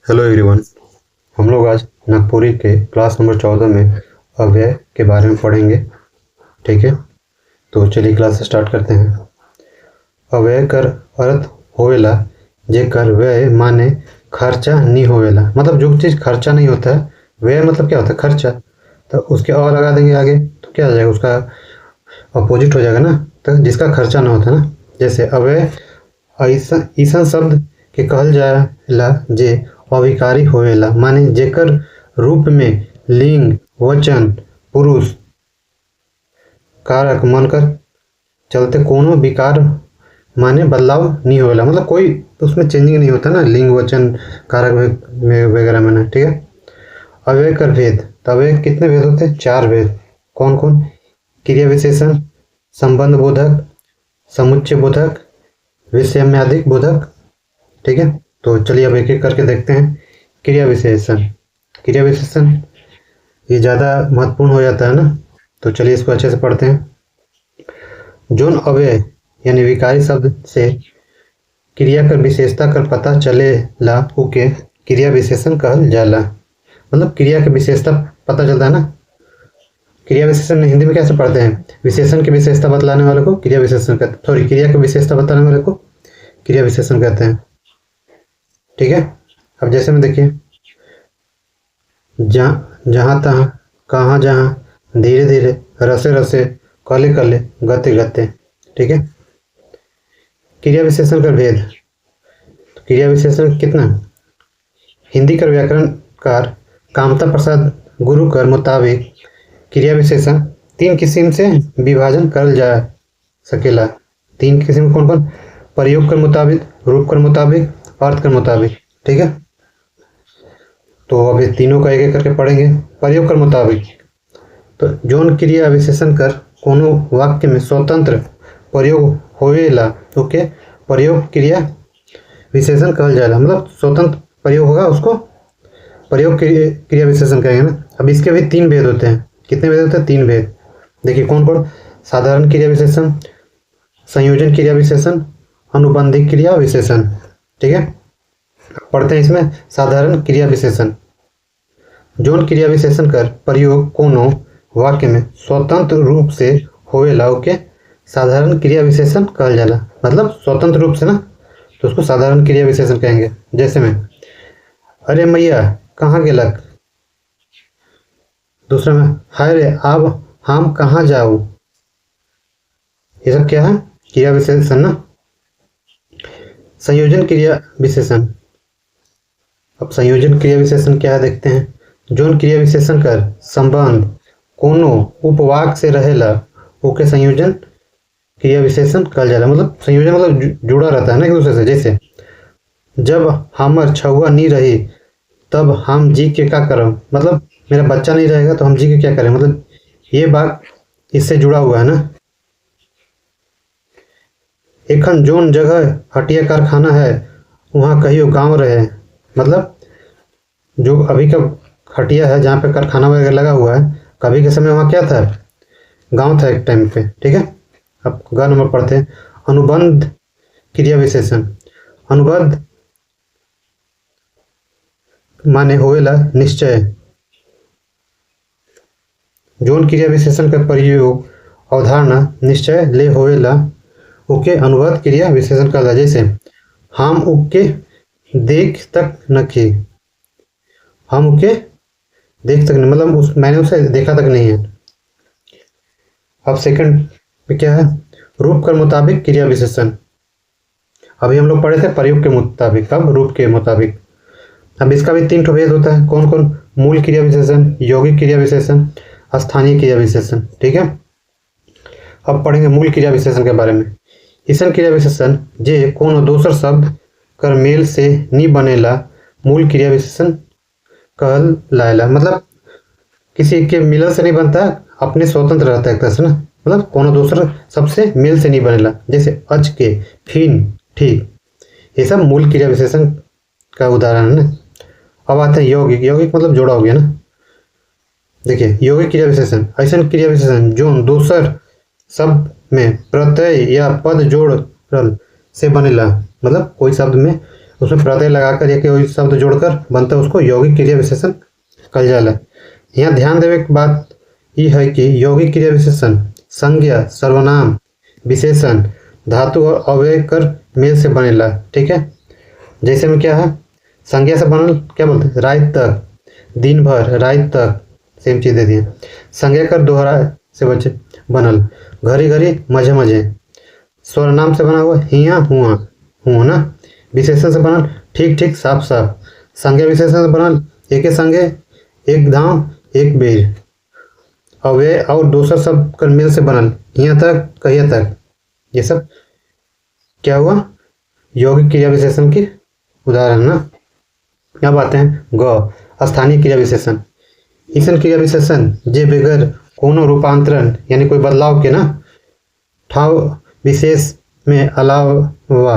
Hello everyone. हम लोग आज नागपुरी के क्लास नंबर 14 में अव्यय के बारे में पढ़ेंगे। ठीक है, तो चलिए क्लास स्टार्ट करते हैं। अव्यय कर अर्थ होवेला जेकर व्यय माने खर्चा नहीं होवेला। मतलब जो चीज़ खर्चा नहीं होता है, व्यय मतलब क्या होता है? खर्चा। तो उसके और लगा देंगे आगे तो क्या आ जाएगा? उसका अपोजिट हो जाएगा ना, तो जिसका खर्चा ना होता ना। जैसे अव्यय ऐसा शब्द के कहल जाला जे अविकारी होवेला, माने जेकर रूप में लिंग, वचन, पुरुष, कारक मनकर चलते कोनो विकार माने बदलाव नहीं होवेला। मतलब कोई उसमें चेंजिंग नहीं होता ना, लिंग, वचन, कारक में वगैरह में ना। ठीक है। अव्यय कर भेद, तो अव्यय कितने भेद होते हैं? 4 भेद। कौन कौन? क्रिया विशेषण, संबंध बोधक, समुच्चय बोधक, विषयात्मक बोधक। ठीक है, तो चलिए अब एक एक करके देखते हैं। क्रिया विशेषण, क्रिया विशेषण ये ज़्यादा महत्वपूर्ण हो जाता है ना, तो चलिए इसको अच्छे से पढ़ते हैं। जोन अव्यय यानी विकारी शब्द से क्रिया कर विशेषता कर पता चलेला उके क्रिया विशेषण कहल जाला। मतलब क्रिया की विशेषता पता चलता है ना। क्रिया विशेषण हिंदी में कैसे पढ़ते हैं? विशेषण की विशेषता बतलाने वाले को क्रिया विशेषण कहते हैं। सॉरी, क्रिया की विशेषता बताने वाले को क्रिया विशेषण कहते हैं। ठीक है, अब जैसे में देखिए, जहाँ तहाँ, कहाँ जहाँ, धीरे धीरे, रसे रसे, कले कले, गते गते। ठीक है। क्रिया विशेषण का भेद, तो क्रिया विशेषण कितना? हिंदी का व्याकरणकार कामता प्रसाद गुरु कर मुताबिक क्रिया विशेषण 3 किस्म से विभाजन करल जा सकेला। 3 किस्म कौन कौन? प्रयोग कर मुताबिक, रूप कर मुताबिक, अर्थ कर मुताबिक। ठीक है, तो अभी तीनों का एक एक करके पढ़ेंगे। प्रयोग कर मुताबिक, तो जोन क्रिया विशेषण कर कोनो वाक्य में स्वतंत्र प्रयोग होवेला ओके प्रयोग क्रिया विशेषण कहल जाला। मतलब स्वतंत्र प्रयोग होगा उसको प्रयोग क्रिया विशेषण कहेंगे ना। अब इसके भी 3 भेद होते हैं। कितने भेद होते हैं? 3 भेद। देखिए कौन कौन? साधारण क्रिया विशेषण, संयोजन क्रिया विशेषण, अनुबंधिक क्रिया विशेषण। ठीक है, पढ़ते हैं इसमें। साधारण क्रिया विशेषण, जोन क्रिया विशेषण कर प्रयोग कोनो वाक्य में स्वतंत्र रूप से होवेला ओके साधारण क्रिया विशेषण कहल जाला। मतलब स्वतंत्र रूप से ना, तो उसको साधारण क्रिया विशेषण कहेंगे। जैसे में अरे मैया कहाँ गेलक। दूसरा में हाय रे अब हम कहाँ जाऊँ। ये सब क्या है? क्रिया विशेषण ना। संयोजन क्रिया विशेषण, अब संयोजन क्रिया विशेषण क्या है देखते हैं। जोन क्रिया विशेषण कर संबंध कोनो उपवाक से रहेला ओके संयोजन क्रिया विशेषण कहल जाला। मतलब संयोजन मतलब जुड़ा रहता है ना एक दूसरे से। जैसे जब हमर छुआ नहीं रही तब हम जी के क्या करम। मतलब मेरा बच्चा नहीं रहेगा तो हम जी के क्या करें। मतलब ये बात इससे जुड़ा हुआ है ना। एखन जोन जगह हटिया कारखाना है वहाँ कहियो गांव रहे। मतलब जो अभी का हटिया है जहाँ पे कारखाना वगैरह लगा हुआ है, कभी के समय वहाँ क्या था? गांव था एक टाइम पे। ठीक है, अब ग नंबर पढ़ते हैं। अनुबंध क्रिया विशेषण, अनुबंध माने होवेला निश्चय। जोन क्रिया विशेषण का प्रयोग अवधारणा निश्चय ले होवेला ओके अनुबंध क्रिया विशेषण कहला। जैसे हम उके देख तक नखी, हम उके देख तक नहीं, मतलब उस मैंने उसे देखा तक नहीं है। अब सेकंड में क्या है? रूप के मुताबिक क्रिया विशेषण। अभी हम लोग पढ़े थे प्रयोग के मुताबिक, अब रूप के मुताबिक। अब इसका भी 3 भेद होता है। कौन कौन? मूल क्रिया विशेषण, यौगिक क्रिया विशेषण, स्थानीय क्रिया विशेषण। ठीक है, अब पढ़ेंगे मूल क्रिया विशेषण के बारे में। ईसन क्रिया विशेषण जे कोनो दोसर शब्द कर मेल से नहीं बनेला मूल क्रिया विशेषण कहल लायला। मतलब किसी के मिलन से नहीं बनता, अपने स्वतंत्र रहता है एक तरह से ना। मतलब कोनो दूसरा सबसे मेल से नहीं बनेला। जैसे अच के, फिन, ठीक, ये सब मूल क्रिया विशेषण का उदाहरण है ना। अब आते हैं यौगिक। यौगिक मतलब जोड़ा हो गया ना। देखिए यौगिक क्रिया विशेषण ऐसा क्रिया विशेषण जो दोसर शब्द में प्रत्यय या पद जोड़ल से बनेला। मतलब कोई शब्द में उसमें प्रत्यय लगाकर या कोई शब्द जोड़कर बनता है, उसको यौगिक क्रिया विशेषण कहल जाला। यहाँ ध्यान देवे की बात यह है कि यौगिक क्रिया विशेषण संज्ञा, सर्वनाम, विशेषण, धातु और अव्यय कर मेल से बनेला। ठीक है, जैसे में क्या है, संज्ञा से बनल क्या बोलते हैं, रात तक, दिन भर, रात तक, सेम चीज दे दिए। संज्ञा कर दोहरा से बचे बनल, घड़ी घड़ी, मजे मजे। सर्वनाम से बना हुआ हिया हुआ, हुआ ना। विशेषण से बनल ठीक ठीक, साफ साफ। संज्ञा विशेषण से बनल एके संगे, एक धाम, एक बेर। अव्यय और दोसर शब्द कर मेल से बनल यहाँ तक, कहिया तक। ये सब क्या हुआ, यौगिक क्रिया विशेषण की उदाहरण ना। अब आते हैं ग, स्थानीय क्रिया विशेषण। ईसन क्रिया विशेषण जे बगैर कोनो रूपांतरण यानी कोई बदलाव के ना ठाव विशेष में अलावा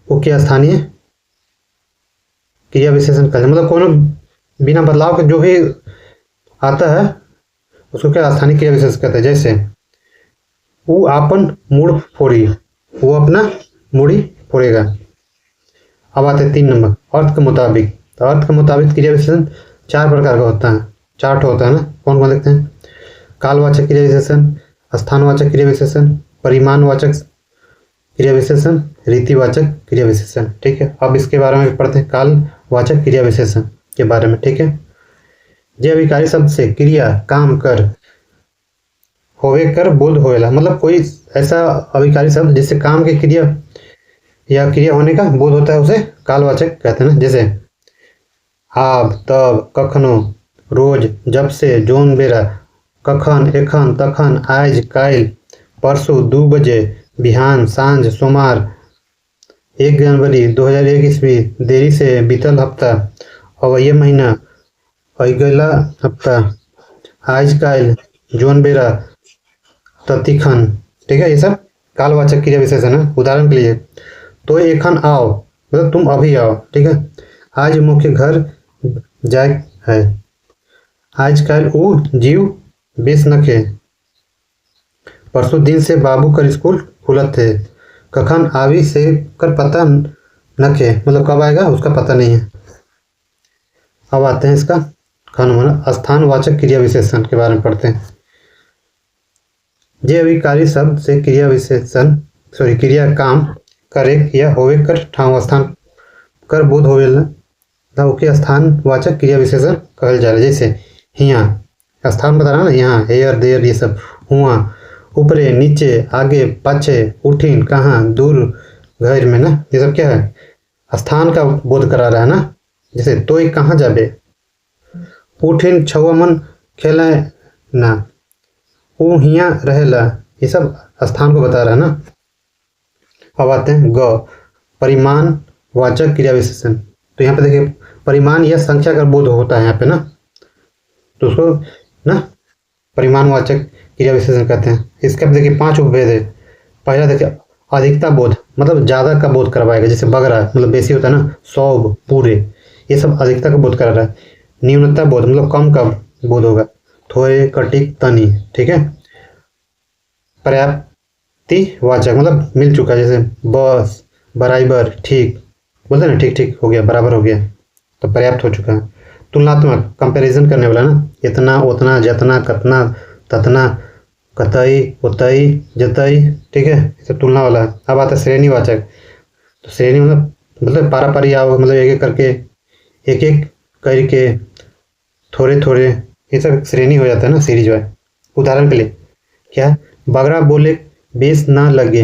वो क्या स्थानीय क्रिया विशेषण कहते हैं। मतलब कोनो बिना बदलाव के जो भी आता है उसको क्या स्थानीय क्रिया विशेषण कहते हैं। जैसे वो आपन मुड़ फोड़ी, वो अपना मुड़ी फोड़ेगा। अब आते हैं 3 नंबर, अर्थ के मुताबिक। तो अर्थ के मुताबिक क्रिया विशेषण 4 प्रकार का होता है, 4 होता है ना। कौन कौन देखते हैं, कालवाचक क्रिया विशेषण, स्थानवाचक क्रिया विशेषण, परिमाणवाचक क्रिया विशेषण, रीतिवाचक क्रिया विशेषण। ठीक है, अब इसके बारे में पढ़ते हैं, कालवाचक क्रिया विशेषण के बारे में। ठीक है, जे अभिकारी शब्द से क्रिया काम कर होवे कर बोध होएला। मतलब कोई ऐसा अभिकारी शब्द जिससे काम की क्रिया या क्रिया होने का बोध होता है उसे कालवाचक कहते हैं ना। जैसे आब, तब, कखनो, रोज, जब से, जोन बेरा, कखन, एखन, तखन, आज, काल, परसों, 2 बजे, बिहान, सांझ, सोमवार, 1 जनवरी 2001 ईस्वी, देरी से, बीतल हफ्ता, अवैये महीना, अगला हफ्ता, आज, काल, जोन बेरा, ततिखन। ठीक है, ये सब कालवाचक क्रिया विशेषण है। उदाहरण के लिए, तो एखन आओ मतलब तुम अभी आओ। ठीक है, आज मुख्य घर जाए है, आज काल ऊ जीव बेस नखे, परसों दिन से बाबू कर स्कूल खुलत थे, कखन आवी से कर पता नखे मतलब कब आएगा उसका पता नहीं है। अब आते हैं इसका स्थानवाचक क्रिया विशेषण के बारे में पढ़ते हैं। जे अभिकारी शब्द से क्रिया विशेषण क्रिया काम करे या होवे कर ठाव स्थान कर बोध होवेला था ओके स्थानवाचक क्रिया विशेषण कहल जाला। जैसे हिया स्थान बता रहा ना, यहाँ, हेयर, देयर, ये सब। हुआ ऊपरे, नीचे, आगे, पाछे, उठिन, कहाँ, दूर, घर में ना। ये सब क्या है, स्थान का बोध करा रहा है ना। जैसे तोय कहाँ जाबे, उठिन छवा मन खेला ना, वो हिया रहेला, ये सब स्थान को बता रहा है ना। अब आते हैं ग, परिमाण वाचक क्रिया विशेषण। तो यहाँ पे देखिए परिमाण या संख्या का बोध होता है यहाँ पे ना, तो उसको ना परिमाणवाचक क्रिया विशेषण कहते हैं। इसके अब देखिए 5 उपभेद है। पहला देखिए अधिकता बोध, मतलब ज़्यादा का बोध करवाएगा। जैसे बगरा मतलब बेसी होता है ना, 100 पूरे, ये सब अधिकता का बोध करा रहा है। न्यूनता बोध मतलब कम का बोध होगा, थोड़े, कटिक, तनी। ठीक है, पर्याप्तिवाचक मतलब मिल चुका, जैसे बस, बराबर, ठीक बोलते ना, ठीक ठीक हो गया, बराबर हो गया, तो पर्याप्त हो चुका है। तुलनात्मक कंपैरिजन करने वाला ना, इतना, उतना, जतना, कतना, ततना, कतई, उतई, जतई। ठीक है, इसे तुलना वाला है। अब आता है श्रेणीवाचक। तो श्रेणी मतलब पारापारी आओ, मतलब एक एक करके, एक एक करके, थोड़े थोड़े, ये सब श्रेणी हो जाता है ना, सीरीज वाइज। उदाहरण के लिए क्या है, बगरा बोले बेस ना लगे,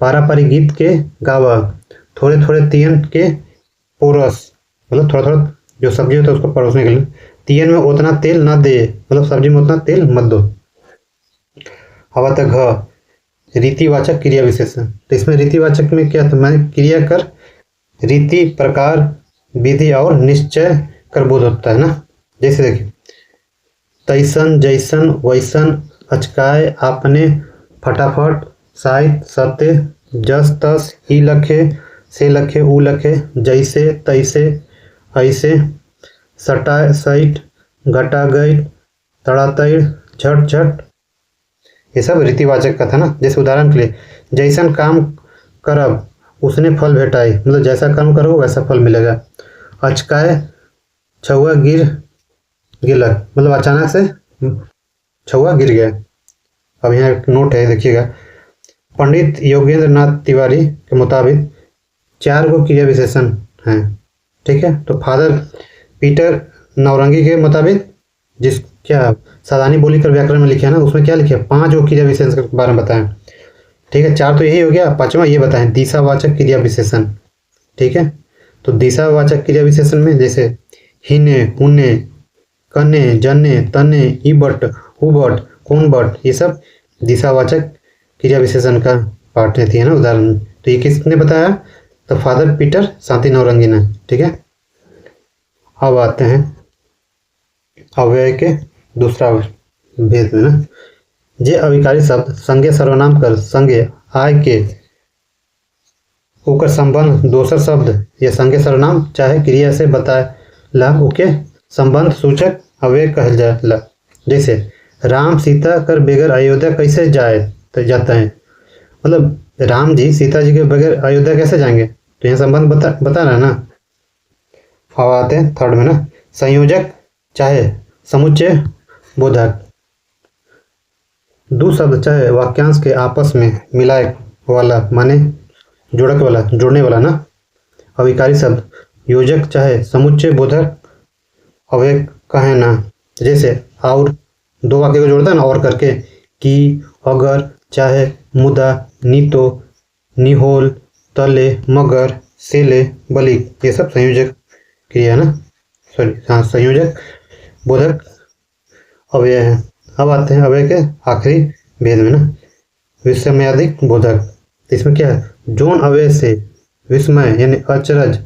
पारापारी गीत के गावा, थोड़े थोड़े तियन के पोरस मतलब थोड़ा थोड़ा जो सब्जी होता है उसको परोसने के लिए, तियन में उतना तेल ना दे मतलब सब्जी में उतना तेल मत दो। अब आता है घ, रीतिवाचक क्रिया विशेषण। तो इसमें रीतिवाचक में क्या था, मैंने क्रिया कर रीति, प्रकार, विधि और निश्चय कर बोध होता है ना। जैसे देखिए तैसन, जैसन, वैसन, अचकाय, आपने, फटाफट, साहित, सत्य, जस तस, ई लखे, से लखे, ऊ लखे, जैसे, तैसे, ऐसे, सटा, सैट, घटा, गई, तड़ातड़, झट झट, ये सब रीतिवाचक का था ना। जैसे उदाहरण के लिए जैसन काम करब उसने फल भेटाई, मतलब जैसा कर्म करोगे वैसा फल मिलेगा। अचकाय छुआ गिर गिलक, मतलब अचानक से छुआ गिर गया। अब यहाँ एक नोट है, देखिएगा। पंडित योगेंद्र नाथ तिवारी के मुताबिक 4 गो क्रिया विशेषण हैं, ठीक है। तो फादर पीटर नौरंगी के मुताबिक, जिस क्या सादानी बोली कर व्याकरण में लिखे है ना, उसमें क्या लिखे, 5 गो क्रिया विशेषण के बारे में बताएं, ठीक है। 4 तो यही हो गया, 5वां ये बताएं दिशावाचक क्रिया विशेषण, ठीक है। तो दिशावाचक क्रिया विशेषण में जैसे हिने, हुने, कने, जने, तने, इबट, हुबट, कौनबट, ये सब दिशावाचक क्रिया विशेषण का पार्ट रहती है ना, उदाहरण। तो ये किसने बताया, तो फादर पीटर शांति नौरंगी ने, ठीक है। अब आते हैं अव्यय के दूसरा भेद में ना। जे अविकारी शब्द संज्ञा सर्वनाम कर संज्ञा आय के ओकर संबंध दोसर शब्द या संज्ञा सर्वनाम चाहे क्रिया से बताएला ओके संबंध सूचक अव्यय कहल जाला। जैसे राम सीता कर बगैर अयोध्या कैसे जाता है, मतलब राम जी सीता जी के बगैर अयोध्या कैसे जाएंगे, तो यहाँ संबंध बता रहा है ना। अब आते हैं थर्ड में ना, संयोजक चाहे समुच्चय बोधक। दो शब्द चाहे वाक्यांश के आपस में मिलाए वाला, माने जोड़क वाला, जोड़ने वाला ना। अविकारी शब्द योजक चाहे समुच्चय बोधक अव्यय कहे ना। जैसे और 2 वाक्य को जोड़ता है ना, और करके, कि, अगर, चाहे, मुदा, नीतो, निहोल, तले, मगर, सेले, बलिक, ये सब संयोजक क्रिया है ना, सॉरी हाँ संयोजक बोधक अव्यय है। अब आते हैं अव्यय के आखिरी भेद में ना, विस्मयादिक बोधक। इसमें क्या है, जोन अव्यय से विस्मय यानी अचरज,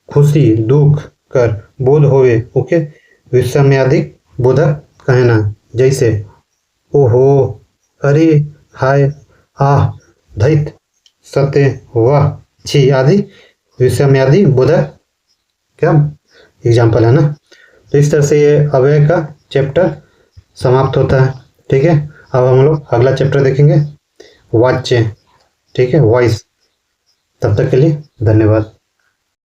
खुशी, दुख कर बोध होवे ओके विस्मयादिक बोधक कहना। जैसे ओहो, अरे, हाय, आह, दैत, सत्य, वाह, छी आदि विस्मयादि बोधक क्या एग्जाम्पल है ना। तो इस तरह से ये अव्यय का चैप्टर समाप्त होता है, ठीक है। अब हम लोग अगला चैप्टर देखेंगे वाच्य, ठीक है, वॉइस। तब तक के लिए धन्यवाद।